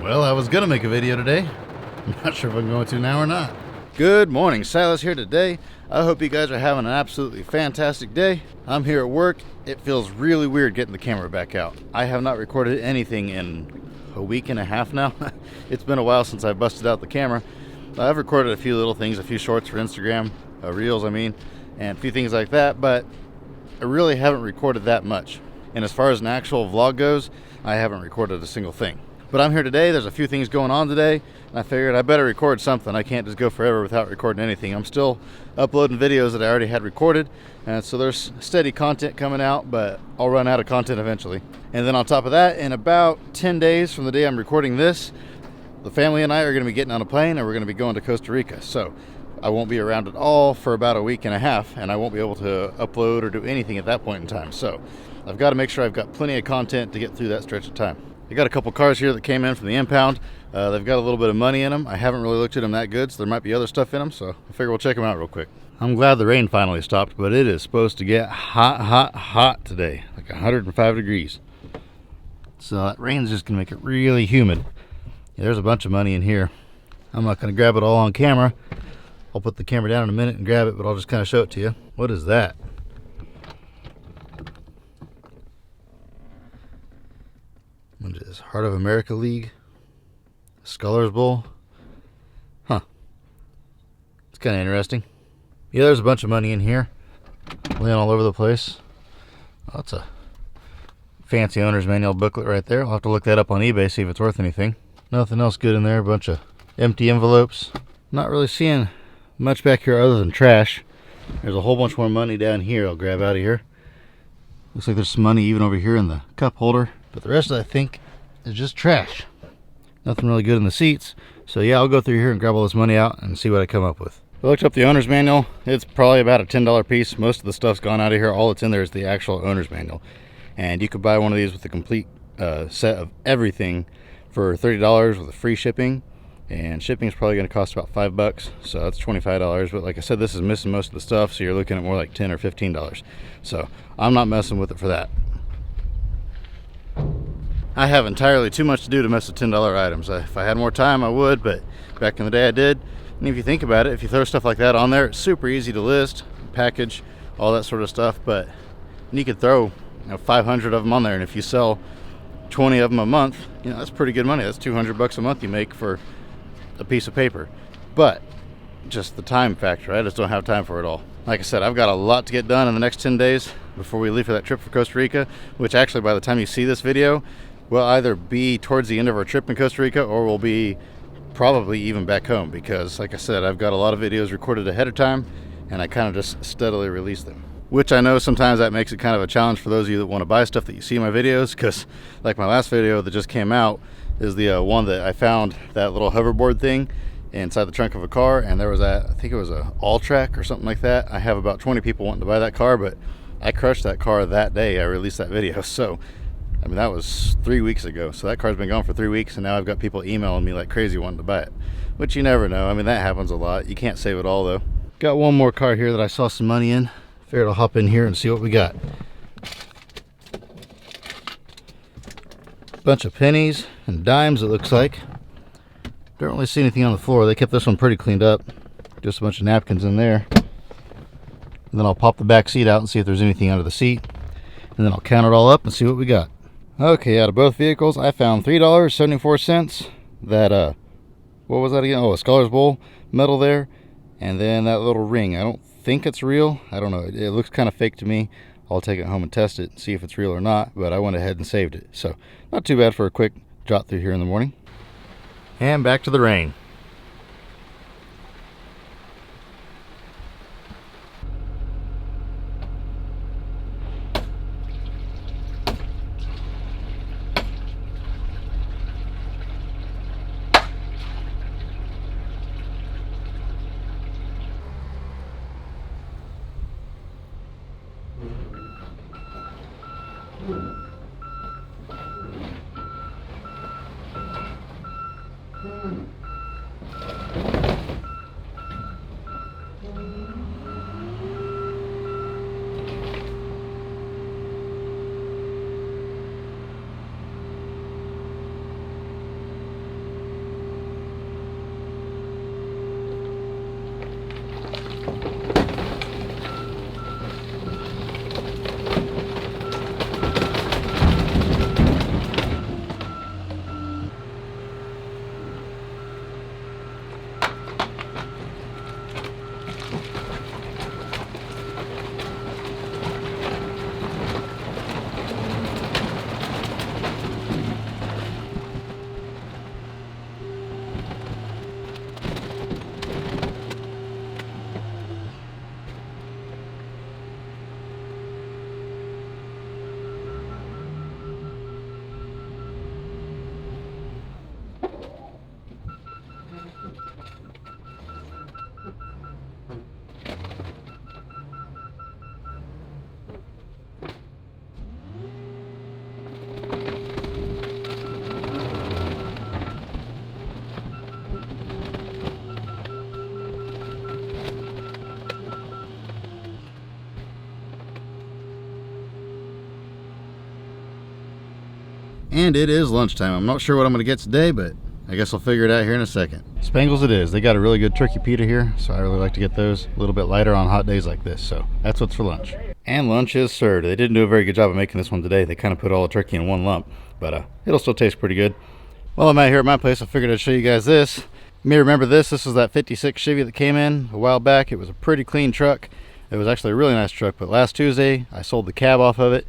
Well, I was gonna make a video today. I'm not sure if I'm going to now or not. Good morning, Silas here today. I hope you guys are having an absolutely fantastic day. I'm here at work. It feels really weird getting the camera back out. I have not recorded anything in a week and a half now. It's been a while since I busted out the camera. I've recorded a few little things, a few shorts for Instagram, reels I mean, and a few things like that, but I really haven't recorded that much. And as far as an actual vlog goes, I haven't recorded a single thing. But I'm here today. There's a few things going on today, and I figured I better record something. I can't just go forever without recording anything. I'm still uploading videos that I already had recorded, and so there's steady content coming out, but I'll run out of content eventually. And then on top of that, in about 10 days from the day I'm recording this, the family and I are going to be getting on a plane, and we're going to be going to Costa Rica. So I won't be around at all for about a week and a half, and I won't be able to upload or do anything at that point in time. So I've got to make sure I've got plenty of content to get through that stretch of time. I got a couple cars here that came in from the impound. They've got a little bit of money in them. I haven't really looked at them that good, so there might be other stuff in them, so I figure we'll check them out real quick. I'm glad the rain finally stopped, but it is supposed to get hot today, like 105 degrees. So that rain's just gonna make it really humid. Yeah, there's a bunch of money in here. I'm not gonna grab it all on camera. I'll put the camera down in a minute and grab it, but I'll just kind of show it to you. What is that? What is this? Heart of America League? Scholars Bowl? Huh. It's kind of interesting. Yeah, there's a bunch of money in here, laying all over the place. Oh, that's a fancy owner's manual booklet right there. I'll have to look that up on eBay, see if it's worth anything. Nothing else good in there. A bunch of empty envelopes. Not really seeing much back here other than trash. There's a whole bunch more money down here I'll grab out of here. Looks like there's some money even over here in the cup holder. But the rest, I think, is just trash. Nothing really good in the seats. So yeah, I'll go through here and grab all this money out and see what I come up with. I looked up the owner's manual. It's probably about a $10 piece. Most of the stuff's gone out of here. All that's in there is the actual owner's manual. And you could buy one of these with a complete set of everything for $30 with free shipping. And shipping is probably going to cost about $5. So that's $25. But like I said, this is missing most of the stuff. So you're looking at more like $10 or $15. So I'm not messing with it for that. I have entirely too much to do to mess with $10 items. If I had more time, I would, but back in the day I did. And if you think about it, if you throw stuff like that on there, it's super easy to list, package, all that sort of stuff. But you could throw 500 of them on there, and if you sell 20 of them a month, that's pretty good money. That's $200 a month you make for a piece of paper. But just the time factor, I just don't have time for it all. Like I said, I've got a lot to get done in the next 10 days before we leave for that trip for Costa Rica, which actually by the time you see this video, will either be towards the end of our trip in Costa Rica or we'll be probably even back home, because like I said, I've got a lot of videos recorded ahead of time and I kind of just steadily release them. Which I know sometimes that makes it kind of a challenge for those of you that want to buy stuff that you see in my videos, because like my last video that just came out is the one that I found that little hoverboard thing inside the trunk of a car, and there was I think it was a All-Track or something like that. I have about 20 people wanting to buy that car, but I crushed that car that day I released that video. So I mean, that was 3 weeks ago. So that car's been gone for 3 weeks, and now I've got people emailing me like crazy wanting to buy it, which you never know. I mean, that happens a lot. You can't save it all though. Got one more car here that I saw some money in. Figured I'll hop in here and see what we got. Bunch of pennies and dimes, it looks like. Don't really see anything on the floor. They kept this one pretty cleaned up. Just a bunch of napkins in there. And then I'll pop the back seat out and see if there's anything under the seat. And then I'll count it all up and see what we got. Okay, out of both vehicles, I found $3.74. That, what was that again? Oh, a Scholars Bowl medal there. And then that little ring. I don't think it's real. I don't know. It looks kind of fake to me. I'll take it home and test it and see if it's real or not. But I went ahead and saved it. So, not too bad for a quick jot through here in the morning. And back to the rain. And it is lunchtime. I'm not sure what I'm going to get today, but I guess I'll figure it out here in a second. Spangles it is. They got a really good turkey pita here, so I really like to get those a little bit lighter on hot days like this. So that's what's for lunch. And lunch is served. They didn't do a very good job of making this one today. They kind of put all the turkey in one lump, but it'll still taste pretty good. While I'm out here at my place, I figured I'd show you guys this. You may remember this. This was that 56 Chevy that came in a while back. It was a pretty clean truck. It was actually a really nice truck, but last Tuesday I sold the cab off of it.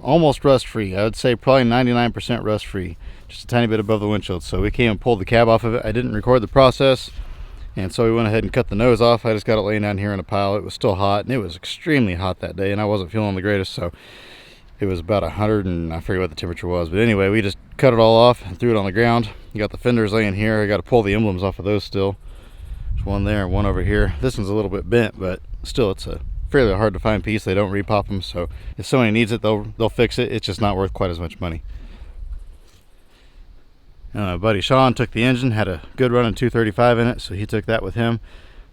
Almost rust free. I would say probably 99% rust free, just a tiny bit above the windshield. So we came and pulled the cab off of it. I didn't record the process, and so we went ahead and cut the nose off. I just got it laying down here in a pile. It was still hot, and it was extremely hot that day, and I wasn't feeling the greatest, so it was about 100, and I forget what the temperature was, but anyway, we just cut it all off and threw it on the ground. You got the fenders laying here. I got to pull the emblems off of those still. There's one there and one over here. This one's a little bit bent, but still, it's a fairly hard to find piece. They don't repop them, so if somebody needs it, they'll fix it. It's just not worth quite as much money. My buddy Sean took the engine, had a good run in 235 in it, so he took that with him.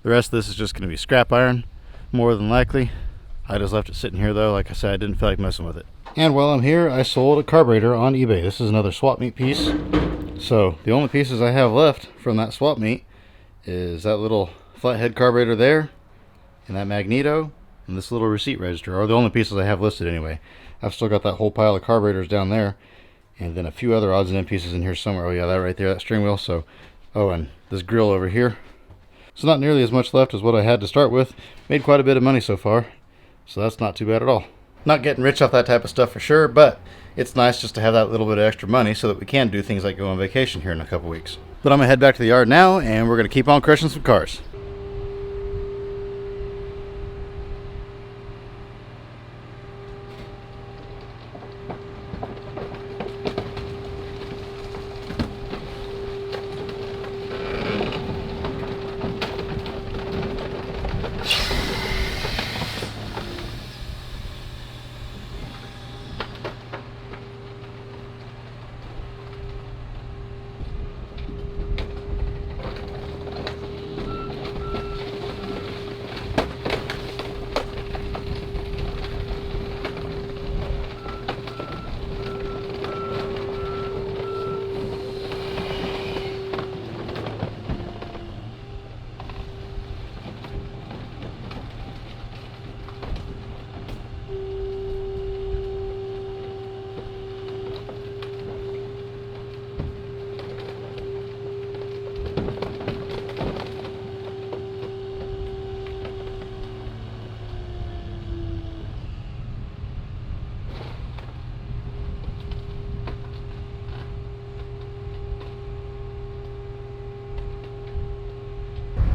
The rest of this is just going to be scrap iron, more than likely. I just left it sitting here though. Like I said, I didn't feel like messing with it. And while I'm here, I sold a carburetor on eBay. This is another swap meet piece. So the only pieces I have left from that swap meet is that little flathead carburetor there, and that magneto, and this little receipt register are the only pieces I have listed anyway. I've still got that whole pile of carburetors down there, and then a few other odds and end pieces in here somewhere. Oh yeah, that right there, that steering wheel. So, oh, and this grill over here. So not nearly as much left as what I had to start with. Made quite a bit of money so far, so that's not too bad at all. Not getting rich off that type of stuff for sure, but it's nice just to have that little bit of extra money so that we can do things like go on vacation here in a couple weeks. But I'm gonna head back to the yard now, and we're gonna keep on crushing some cars.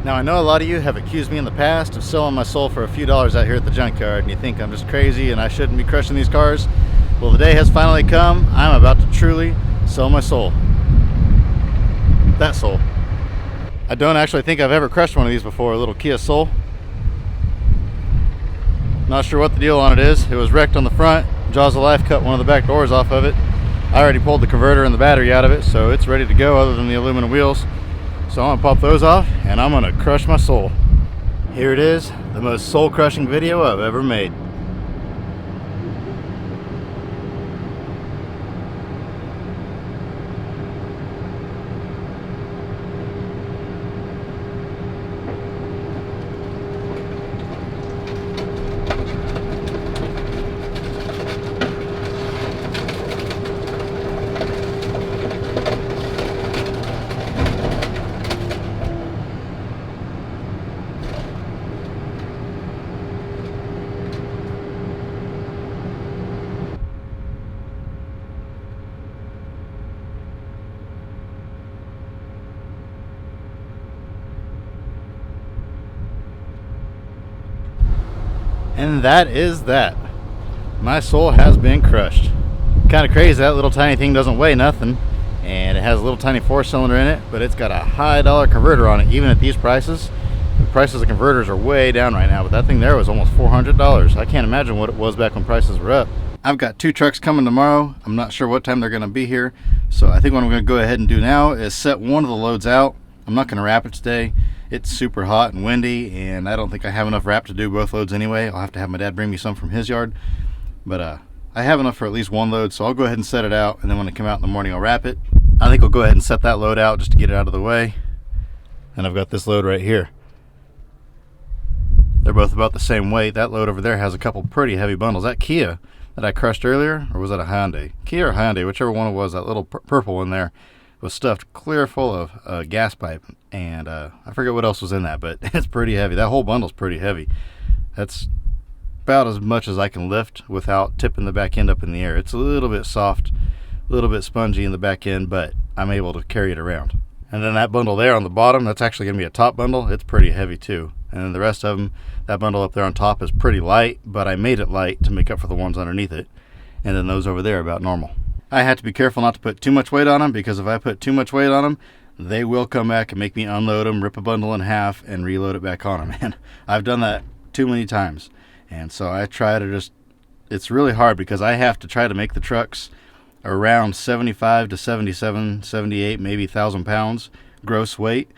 Now I know a lot of you have accused me in the past of selling my soul for a few dollars out here at the junkyard, and you think I'm just crazy and I shouldn't be crushing these cars. Well, the day has finally come. I'm about to truly sell my soul. That soul. I don't actually think I've ever crushed one of these before, a little Kia Soul. Not sure what the deal on it is. It was wrecked on the front. Jaws of Life cut one of the back doors off of it. I already pulled the converter and the battery out of it, so it's ready to go other than the aluminum wheels. So I'm gonna pop those off and I'm gonna crush my soul. Here it is, the most soul crushing video I've ever made. And that is that. My soul has been crushed. Kind of crazy that little tiny thing doesn't weigh nothing, and it has a little tiny 4-cylinder in it, but it's got a high dollar converter on it. Even at these prices, the prices of converters are way down right now, but that thing there was almost $400. I can't imagine what it was back when prices were up. I've got 2 trucks coming tomorrow. I'm not sure what time they're going to be here, so I think what I'm going to go ahead and do now is set one of the loads out. I'm not going to wrap it today. It's super hot and windy, and I don't think I have enough wrap to do both loads anyway. I'll have to have my dad bring me some from his yard, but I have enough for at least one load, so I'll go ahead and set it out, and then when I come out in the morning I'll wrap it. I think I'll go ahead and set that load out just to get it out of the way. And I've got this load right here. They're both about the same weight. That load over there has a couple pretty heavy bundles. That Kia that I crushed earlier, or was that a Hyundai? Kia or Hyundai, whichever one it was, that little purple in there was stuffed clear full of gas pipe, and I forget what else was in that, but it's pretty heavy. That whole bundle's pretty heavy. That's about as much as I can lift without tipping the back end up in the air. It's a little bit soft, a little bit spongy in the back end, but I'm able to carry it around. And then that bundle there on the bottom, that's actually going to be a top bundle. It's pretty heavy too. And then the rest of them, that bundle up there on top is pretty light, but I made it light to make up for the ones underneath it. And then those over there are about normal. I have to be careful not to put too much weight on them, because if I put too much weight on them, they will come back and make me unload them, rip a bundle in half, and reload it back on them. And I've done that too many times. And so I try to it's really hard, because I have to try to make the trucks around 75 to 77, 78, maybe 1,000 pounds gross weight.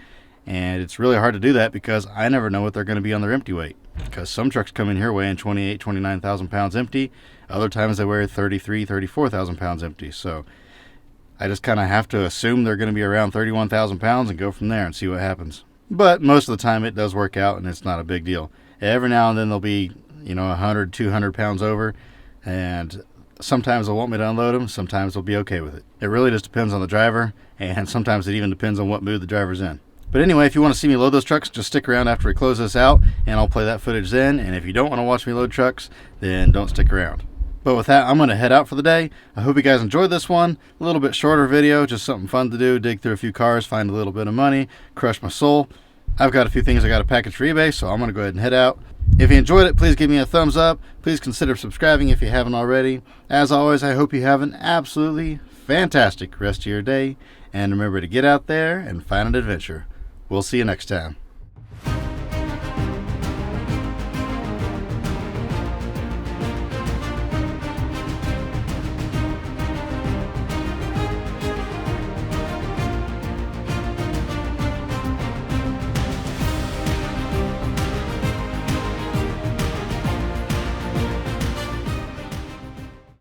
And it's really hard to do that because I never know what they're going to be on their empty weight. Because some trucks come in here weighing 28, 29,000 pounds empty. Other times they weigh 33, 34,000 pounds empty. So I just kind of have to assume they're going to be around 31,000 pounds and go from there and see what happens. But most of the time it does work out, and it's not a big deal. Every now and then they'll be, 100, 200 pounds over, and sometimes they'll want me to unload them, sometimes they'll be okay with it. It really just depends on the driver, and sometimes it even depends on what mood the driver's in. But anyway, if you want to see me load those trucks, just stick around after we close this out, and I'll play that footage then. And if you don't want to watch me load trucks, then don't stick around. But with that, I'm going to head out for the day. I hope you guys enjoyed this one. A little bit shorter video, just something fun to do, dig through a few cars, find a little bit of money, crush my soul. I've got a few things I got to package for eBay, so I'm going to go ahead and head out. If you enjoyed it, please give me a thumbs up. Please consider subscribing if you haven't already. As always, I hope you have an absolutely fantastic rest of your day. And remember to get out there and find an adventure. We'll see you next time.